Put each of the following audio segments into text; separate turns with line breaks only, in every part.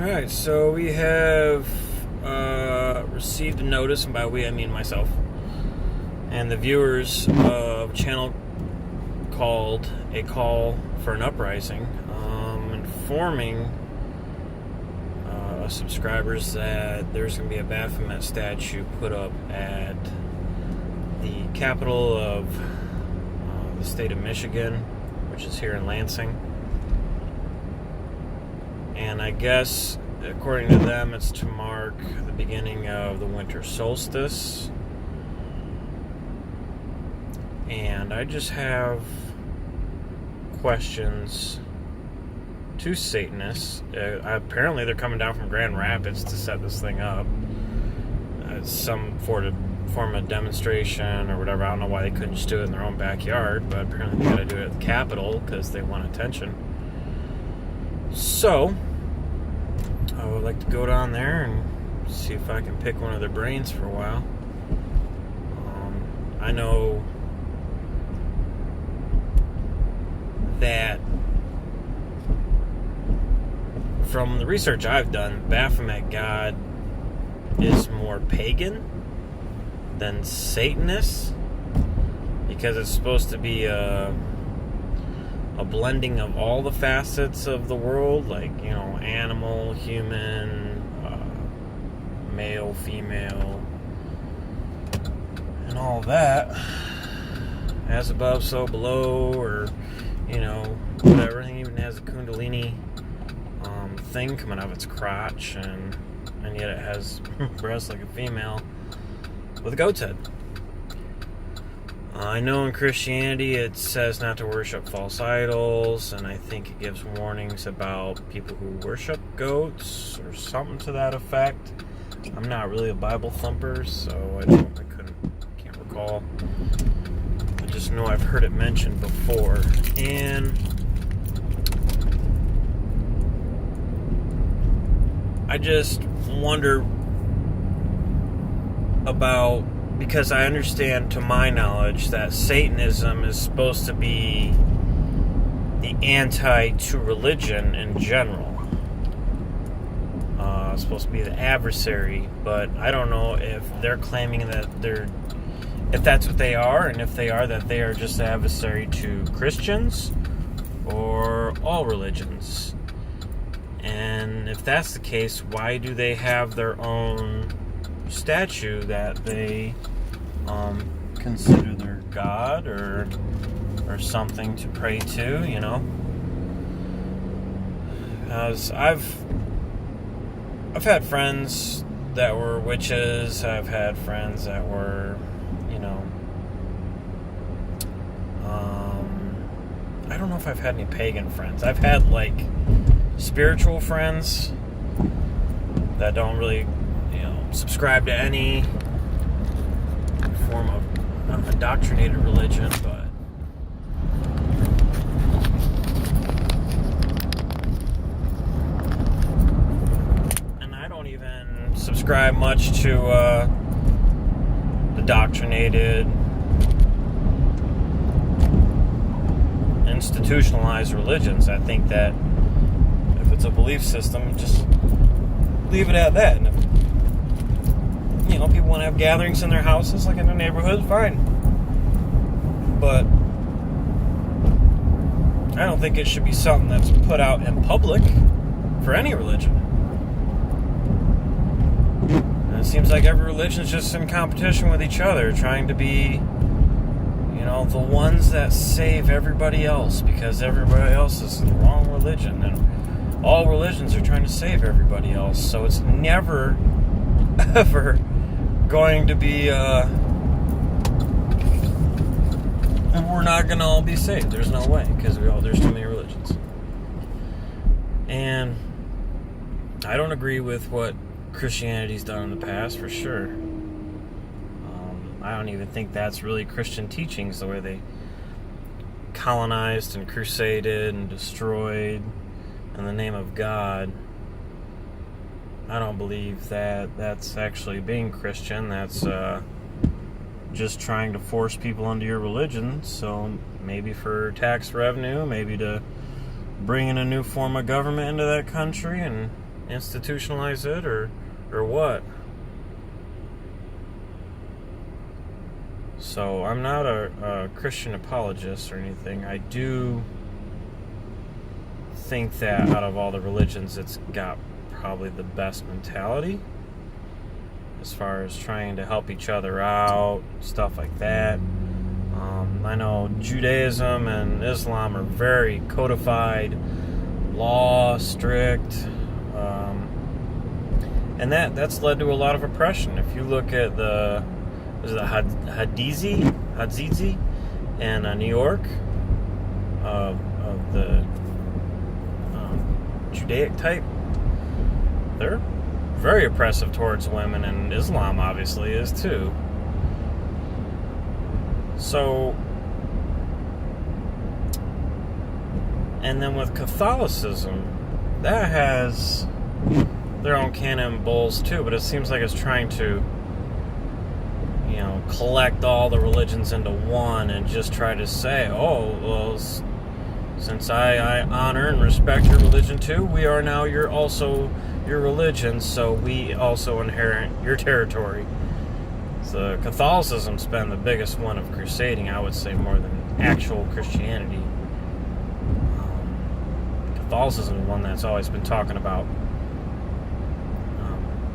Alright, so we have received a notice, and by we I mean myself, and the viewers of a channel called A Call for an Uprising, informing subscribers that there's going to be a Baphomet statue put up at the capital of the state of Michigan, which is here in Lansing. And I guess, according to them, it's to mark the beginning of the winter solstice. And I just have questions to Satanists. Apparently they're coming down from Grand Rapids to set this thing up. Some form of demonstration or whatever. I don't know why they couldn't just do it in their own backyard, but apparently they got to do it at the Capitol because they want attention. So, I would like to go down there and see if I can pick one of their brains for a while. I know that from the research I've done, Baphomet God is more pagan than Satanist, because it's supposed to be a blending of all the facets of the world, like, animal, human, male, female, and all that. As above, so below, or, whatever. Everything even has a Kundalini thing coming out of its crotch, and yet it has breasts like a female with a goat's head. I know in Christianity it says not to worship false idols, and I think it gives warnings about people who worship goats or something to that effect. I'm not really a Bible thumper, so I can't recall. I just know I've heard it mentioned before, and I just wonder about, because I understand, to my knowledge, that Satanism is supposed to be the anti to religion in general. It's supposed to be the adversary, but I don't know if they're claiming that if that's what they are, and if they are, that they are just the adversary to Christians or all religions. And if that's the case, why do they have their own statue that they consider their god or something to pray to, As I've had friends that were witches. I've had friends that were, I don't know if I've had any pagan friends. I've had spiritual friends that don't really subscribe to any form of indoctrinated religion, but and I don't even subscribe much to the indoctrinated, institutionalized religions. I think that if it's a belief system, just leave it at that. And if people want to have gatherings in their houses, like in their neighborhood, fine. But I don't think it should be something that's put out in public for any religion. And it seems like every religion is just in competition with each other, trying to be, the ones that save everybody else, because everybody else is the wrong religion, and all religions are trying to save everybody else. So it's never, ever going to be, we're not going to all be saved. There's no way, because there's too many religions. And I don't agree with what Christianity's done in the past, for sure. I don't even think that's really Christian teachings, the way they colonized and crusaded and destroyed in the name of God. I don't believe that that's actually being Christian. That's just trying to force people into your religion. So maybe for tax revenue, maybe to bring in a new form of government into that country, and institutionalize it, or what? So I'm not a Christian apologist or anything. I do think that out of all the religions, it's got probably the best mentality as far as trying to help each other out, stuff like that. I know Judaism and Islam are very codified, law, strict, and that's led to a lot of oppression. If you look at the Hadzizi in New York, of the Judaic type, they're very oppressive towards women, and Islam obviously is too. So, and then with Catholicism, that has their own canon bulls too, but it seems like it's trying to, collect all the religions into one and just try to say, oh, well, since I honor and respect your religion too, we are now your religion, so we also inherit your territory. So Catholicism's been the biggest one of crusading, I would say, more than actual Christianity. Catholicism is one that's always been talking about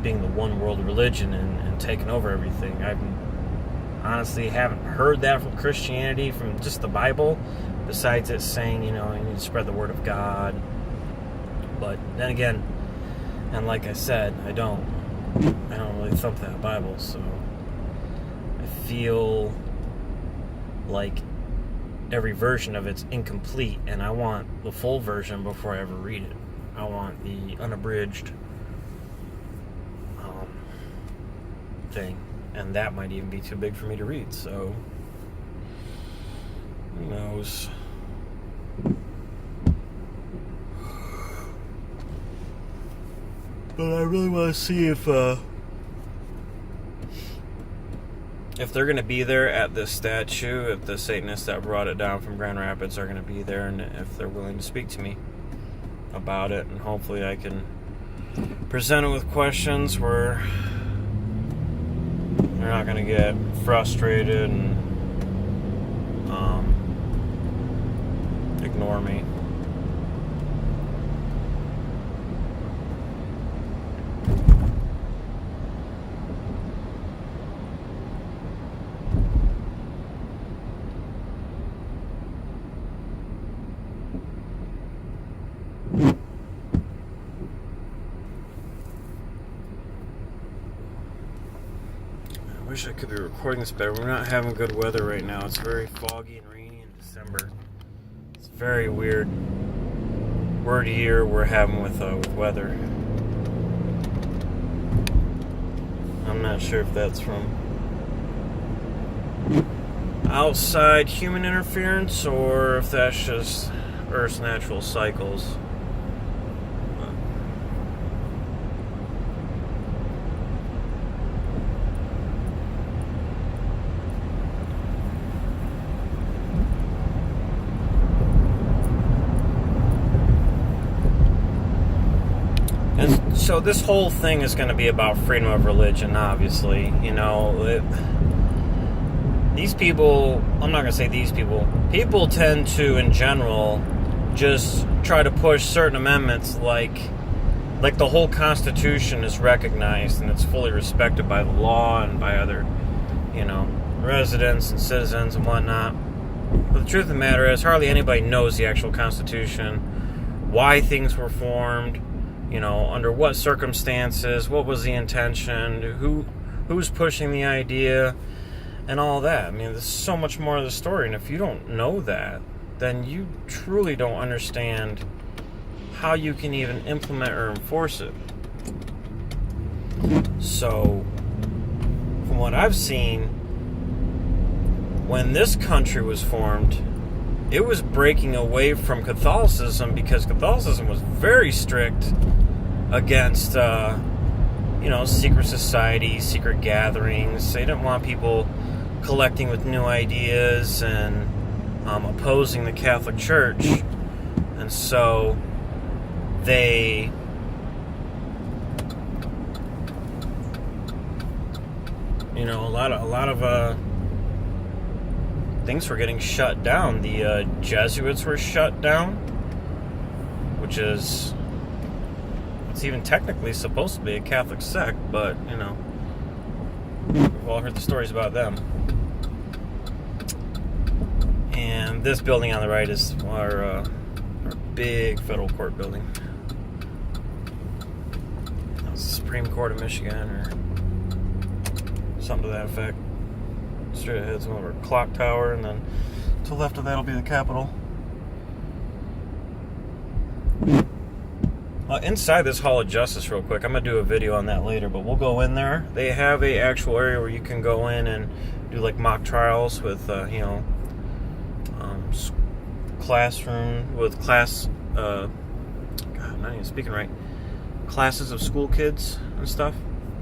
being the one world religion and taking over everything. I honestly haven't heard that from Christianity, from just the Bible, besides it saying, you need to spread the word of God. But then again, and like I said, I don't really thump that Bible, so I feel like every version of it's incomplete, and I want the full version before I ever read it. I want the unabridged thing, and that might even be too big for me to read, so who knows. But I really want to see if they're going to be there at this statue, if the Satanists that brought it down from Grand Rapids are going to be there, and if they're willing to speak to me about it, and hopefully I can present it with questions where they're not going to get frustrated and ignore me. I wish I could be recording this better. We're not having good weather right now. It's very foggy and rainy in December. It's very weird year we're having with weather. I'm not sure if that's from outside human interference or if that's just Earth's natural cycles. So this whole thing is going to be about freedom of religion, obviously. These people, I'm not going to say these people tend to, in general, just try to push certain amendments like the whole Constitution is recognized and it's fully respected by the law and by other, residents and citizens and whatnot. But the truth of the matter is, hardly anybody knows the actual Constitution, why things were formed, under what circumstances, what was the intention, who's pushing the idea, and all that. I mean, there's so much more of the story, and if you don't know that, then you truly don't understand how you can even implement or enforce it. So, from what I've seen, when this country was formed, it was breaking away from Catholicism because Catholicism was very strict against, secret societies, secret gatherings. They didn't want people collecting with new ideas and opposing the Catholic Church. And so they a lot of things were getting shut down. The Jesuits were shut down, which is, it's even technically supposed to be a Catholic sect, but we've all heard the stories about them. And this building on the right is our big federal court building. That was the Supreme Court of Michigan, or something to that effect. Straight ahead is one of our clock tower, and then to the left of that will be the Capitol. Inside this Hall of Justice, real quick, I'm going to do a video on that later, but we'll go in there. They have a actual area where you can go in and do like mock trials with, classroom with class, God, I'm not even speaking right, classes of school kids and stuff.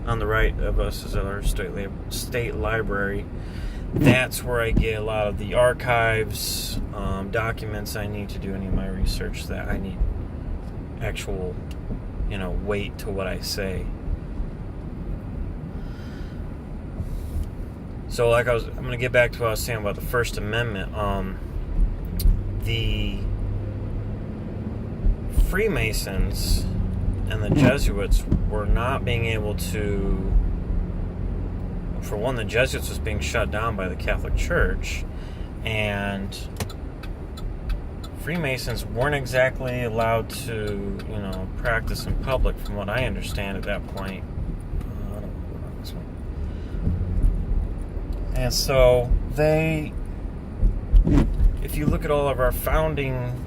On the right of us is our state library. That's where I get a lot of the archives, documents I need to do any of my research that I need actual, weight to what I say. So I'm going to get back to what I was saying about the First Amendment. The Freemasons and the Jesuits were not being able to, for one, the Jesuits was being shut down by the Catholic Church, and Freemasons weren't exactly allowed to, practice in public, from what I understand at that point. I don't know about this one. And so if you look at all of our founding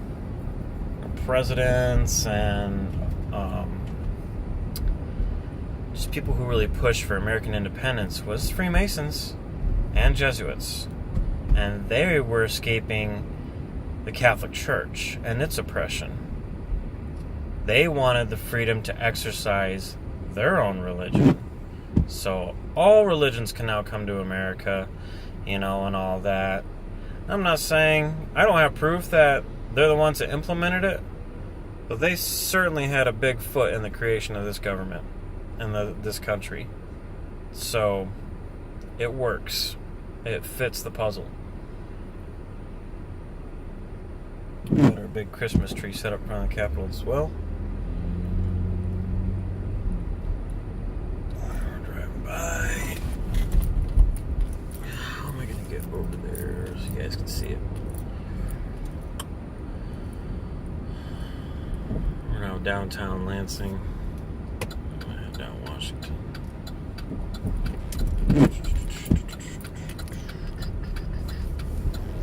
presidents and just people who really pushed for American independence, was Freemasons and Jesuits. And they were escaping the Catholic Church and its oppression. They wanted the freedom to exercise their own religion. So all religions can now come to America, and all that. I'm not saying, I don't have proof that they're the ones that implemented it, but they certainly had a big foot in the creation of this government and this country. So it works. It fits the puzzle. Got our big Christmas tree set up in front of the Capitol as well. We're driving by. How am I going to get over there so you guys can see it? We're now downtown Lansing. Down Washington.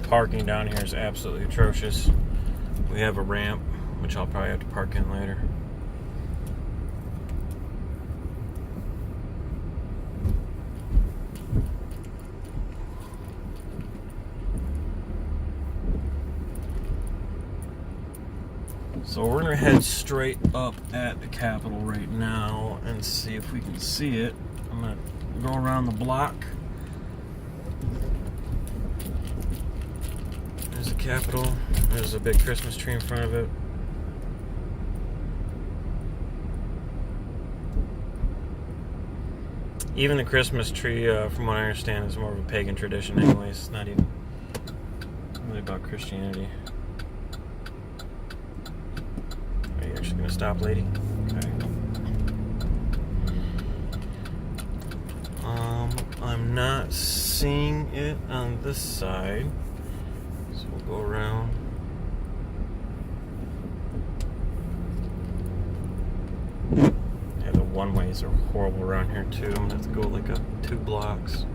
Parking down here is absolutely atrocious. We have a ramp, which I'll probably have to park in later. So we're going to head straight up at the Capitol right now and see if we can see it. I'm going to go around the block. There's the Capitol. There's a big Christmas tree in front of it. Even the Christmas tree, from what I understand, is more of a pagan tradition anyways. It's not even really about Christianity. Are you actually going to stop, lady? Okay. I'm not seeing it on this side. So we'll go around. Yeah, the one-ways are horrible around here too. I'm going to have to go like 2 blocks.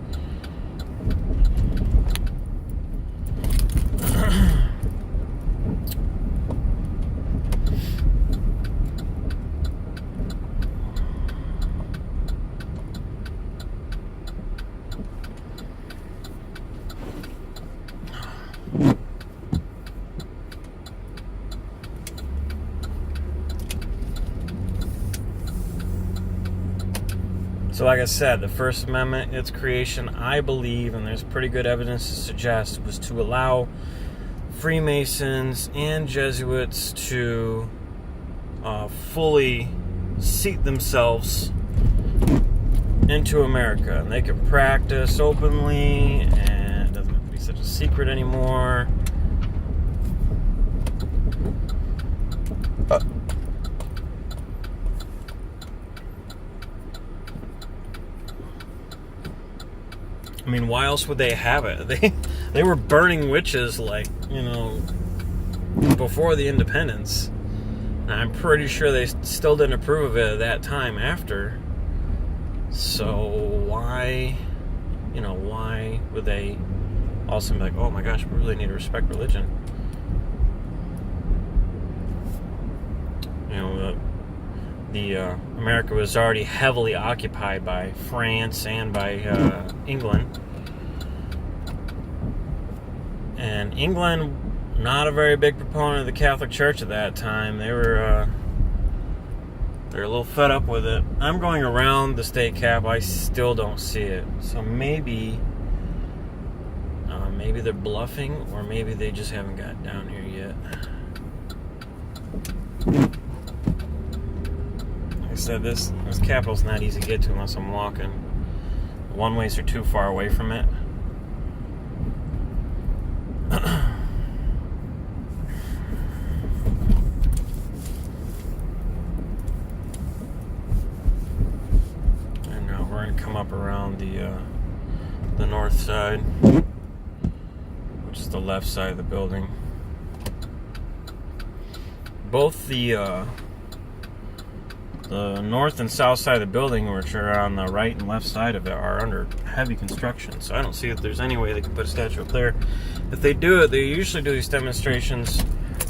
So like I said, the First Amendment, its creation, I believe, and there's pretty good evidence to suggest, was to allow Freemasons and Jesuits to fully seat themselves into America, and they can practice openly, and it doesn't have to be such a secret anymore. I mean, why else would they have it? They were burning witches, like, before the independence. And I'm pretty sure they still didn't approve of it at that time after. So why would they also be like, oh my gosh, we really need to respect religion? America was already heavily occupied by France and by England. And England, not a very big proponent of the Catholic Church at that time. They're a little fed up with it. I'm going around the state cap. I still don't see it. So maybe they're bluffing, or maybe they just haven't gotten down here yet. Like I said, this Capitol's not easy to get to unless I'm walking. The one-ways are too far away from it. And now we're going to come up around the north side, which is the left side of the building. Both the north and south side of the building, which are on the right and left side of it, are under heavy construction. So I don't see if there's any way they can put a statue up there. If they do it, they usually do these demonstrations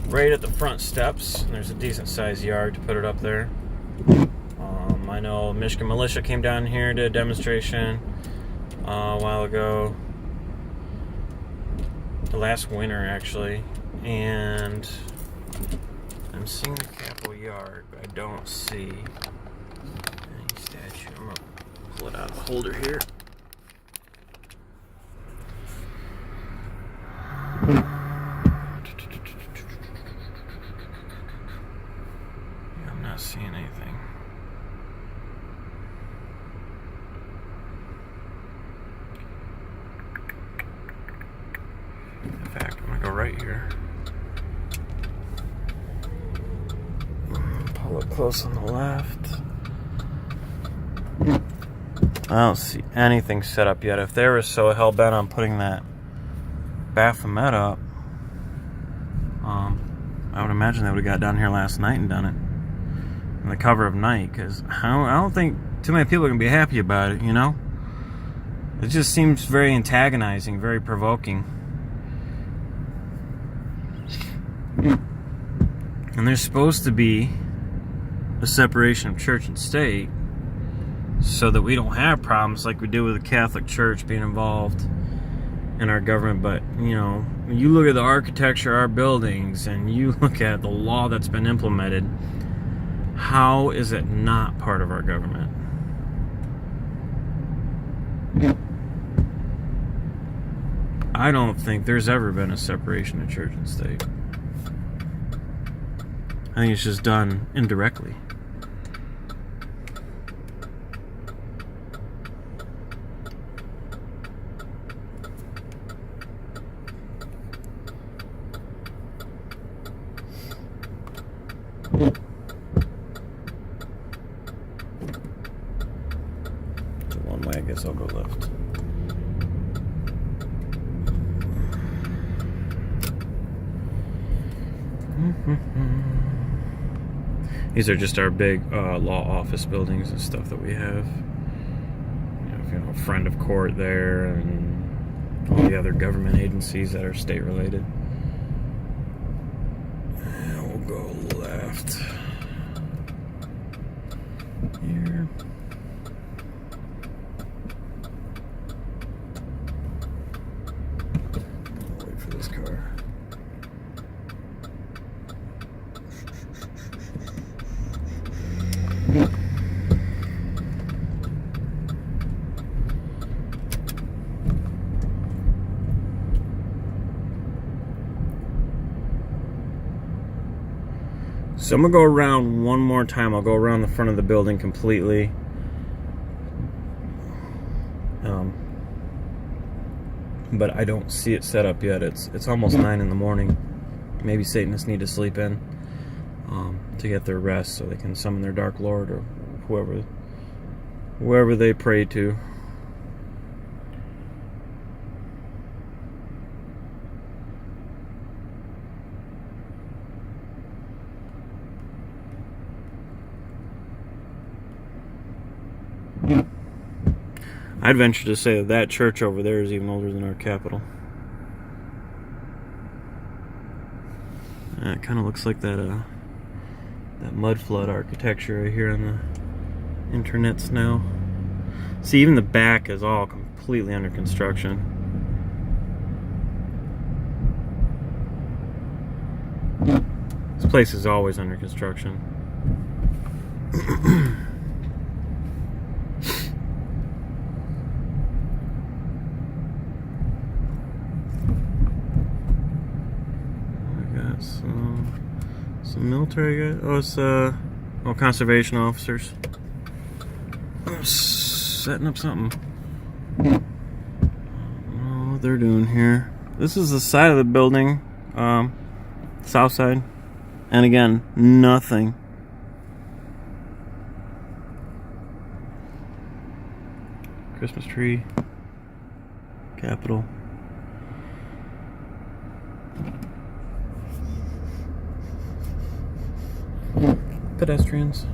right at the front steps. And there's a decent sized yard to put it up there. I know Michigan Militia came down here and did a demonstration a while ago. The last winter, actually. And I'm seeing the Capitol yard, but I don't see any statue. I'm going to pull it out of the holder here. I'm not seeing anything. In fact, I'm going to go right here. Pull it close on the left. I don't see anything set up yet. If they were so hell-bent on putting that Baphomet up, I would imagine they would have got down here last night and done it in the cover of night, because I don't think too many people are going to be happy about it, It just seems very antagonizing, very provoking. And there's supposed to be a separation of church and state so that we don't have problems like we do with the Catholic Church being involved in our government. But, when you look at the architecture of our buildings and you look at the law that's been implemented, how is it not part of our government? I don't think there's ever been a separation of church and state. I think it's just done indirectly. So one way, I guess I'll go left. These are just our big law office buildings and stuff that we have. If you know, a friend of court there, and all the other government agencies that are state related. And we'll go left here. I'll wait for this car. So I'm going to go around one more time. I'll go around the front of the building completely. But I don't see it set up yet. It's almost 9 in the morning. Maybe Satanists need to sleep in to get their rest so they can summon their Dark Lord or whoever they pray to. I'd venture to say that church over there is even older than our Capitol. It kind of looks like that mud flood architecture here on the internets now. See, even the back is all completely under construction. This place is always under construction. Some military guys. Oh, it's conservation officers. Setting up something. I don't know what they're doing here. This is the side of the building, south side, and again, nothing. Christmas tree, Capitol. Pedestrians.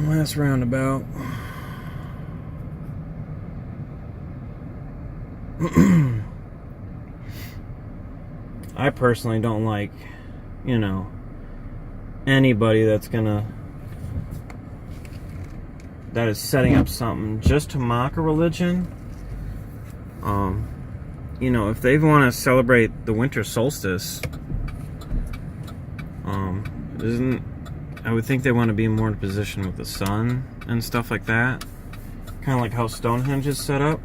Last roundabout. I personally don't like, anybody that is setting up something just to mock a religion. If they want to celebrate the winter solstice, I would think they want to be more in position with the sun and stuff like that. Kind of like how Stonehenge is set up.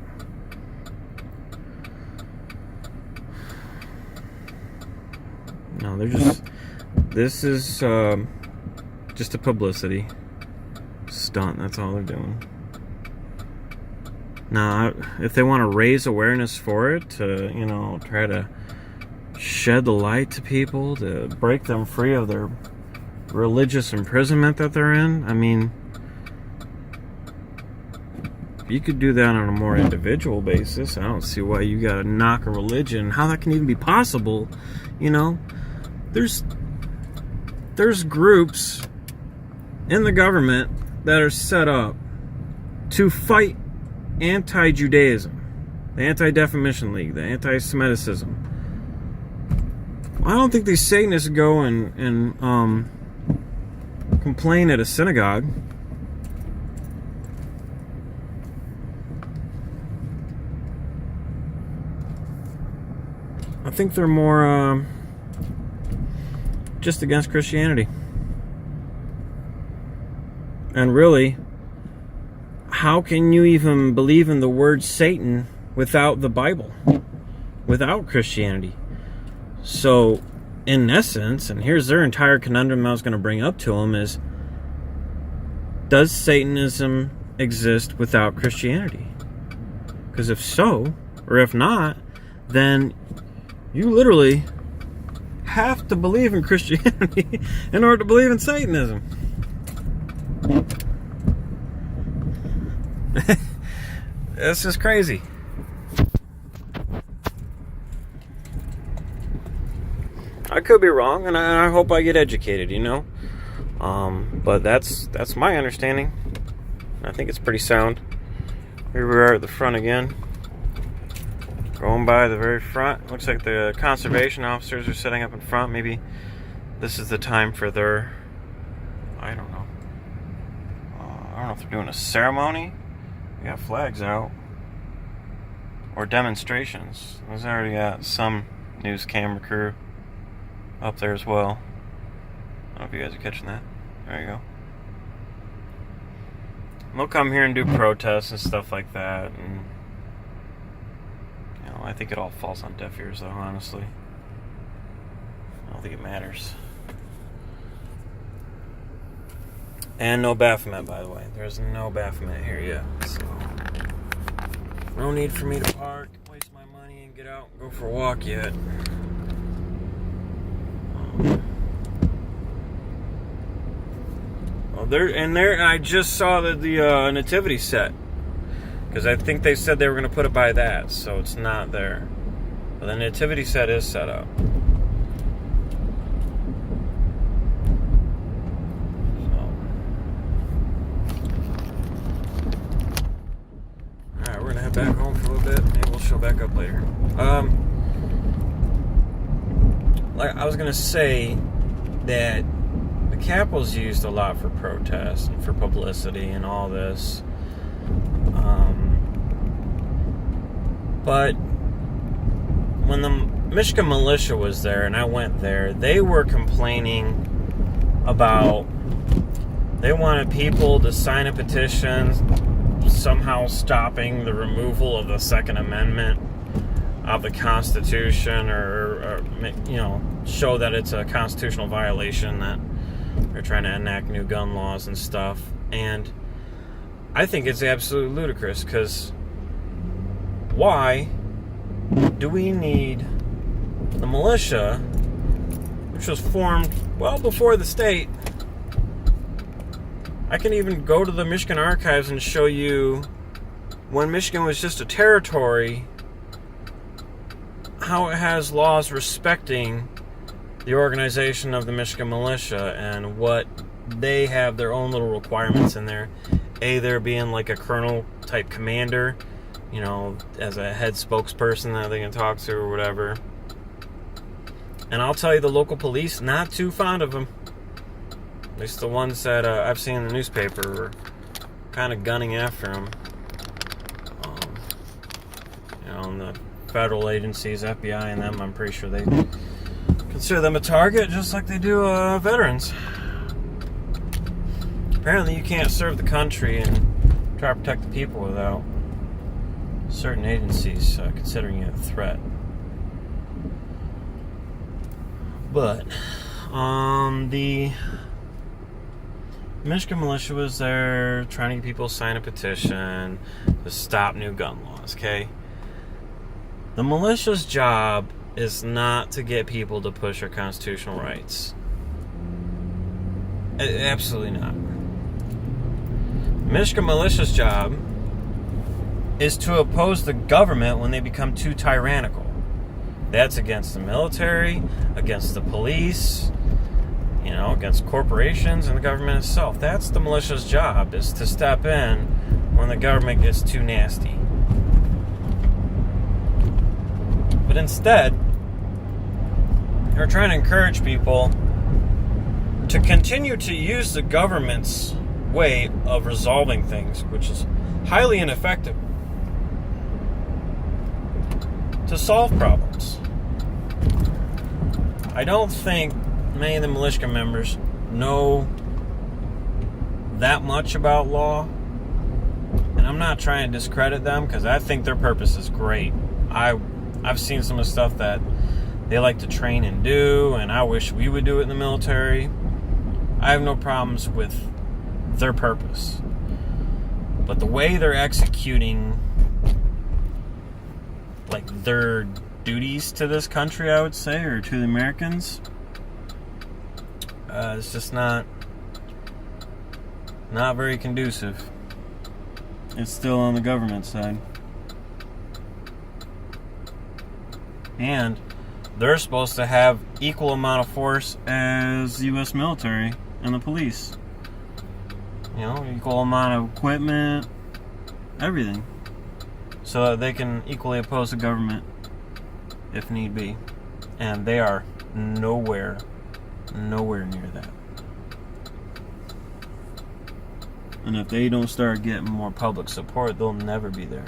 No, this is just a publicity stunt. That's all they're doing. Now, if they want to raise awareness for it, to, try to shed the light to people, to break them free of their religious imprisonment that they're in, I mean, you could do that on a more individual basis. I don't see why you gotta knock a religion, how that can even be possible. There's groups in the government that are set up to fight anti-Judaism, the Anti-Defamation League, the Anti-Semiticism. I don't think these Satanists go and complain at a synagogue. I think they're more just against Christianity. And really, how can you even believe in the word Satan without the Bible, without Christianity? So, in essence, and here's their entire conundrum I was going to bring up to them is, does Satanism exist without Christianity? Because if so, or if not, then you literally have to believe in Christianity in order to believe in Satanism. It's just crazy. I could be wrong, and I hope I get educated, but that's my understanding. I think it's pretty sound. Here we are at the front again. Going by the very front. Looks like the conservation officers are setting up in front. Maybe this is the time for their, I don't know. I don't know if they're doing a ceremony. We got flags out. Or demonstrations. There's already got some news camera crew up there as well. I don't know if you guys are catching that. There you go. They'll come here and do protests and stuff like that, and I think it all falls on deaf ears, though, honestly. I don't think it matters. And no Baphomet, by the way. There's no Baphomet here yet. So, no need for me to park, waste my money, and get out and go for a walk yet. I just saw the nativity set. Because I think they said they were going to put it by that, so it's not there. But the nativity set is set up. Alright, we're going to head back home for a little bit. Maybe we'll show back up later. Like I was going to say that the Capitol's used a lot for protest and for publicity and all this. But when the Michigan militia was there and I went there, they were complaining about they wanted people to sign a petition somehow stopping the removal of the Second Amendment of the Constitution or show that it's a constitutional violation that they're trying to enact new gun laws and stuff. And I think it's absolutely ludicrous because why do we need the militia, which was formed well before the state? I can even go to the Michigan archives and show you when Michigan was just a territory, how it has laws respecting the organization of the Michigan militia and what they have their own little requirements in there. There being like a colonel type commander, as a head spokesperson that they can talk to or whatever. And I'll tell you, the local police, not too fond of them. At least the ones that I've seen in the newspaper were kind of gunning after them. And the federal agencies, FBI and them, I'm pretty sure they consider them a target just like they do veterans. Apparently you can't serve the country and try to protect the people without certain agencies considering you a threat. But the Michigan militia was there trying to get people to sign a petition to stop new gun laws, okay? The militia's job is not to get people to push their constitutional rights. Absolutely not. Michigan militia's job is to oppose the government when they become too tyrannical. That's against the military, against the police, against corporations and the government itself. That's the militia's job, is to step in when the government gets too nasty. But instead, they're trying to encourage people to continue to use the government's way of resolving things, which is highly ineffective, to solve problems. I don't think many of the militia members know that much about law, and I'm not trying to discredit them because I think their purpose is great. I've seen some of the stuff that they like to train and do, and I wish we would do it in the military. I have no problems with their purpose, but the way they're executing their duties to this country, I would say, or to the Americans, it's just not very conducive. It's still on the government side, and they're supposed to have equal amount of force as the U.S. military and the police. Equal amount of equipment, everything, so that they can equally oppose the government if need be. And they are nowhere near that. And if they don't start getting more public support, they'll never be there.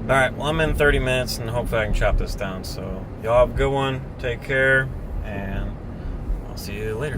Alright, well, I'm in 30 minutes and hopefully I can chop this down. So, y'all have a good one. Take care, and I'll see you later.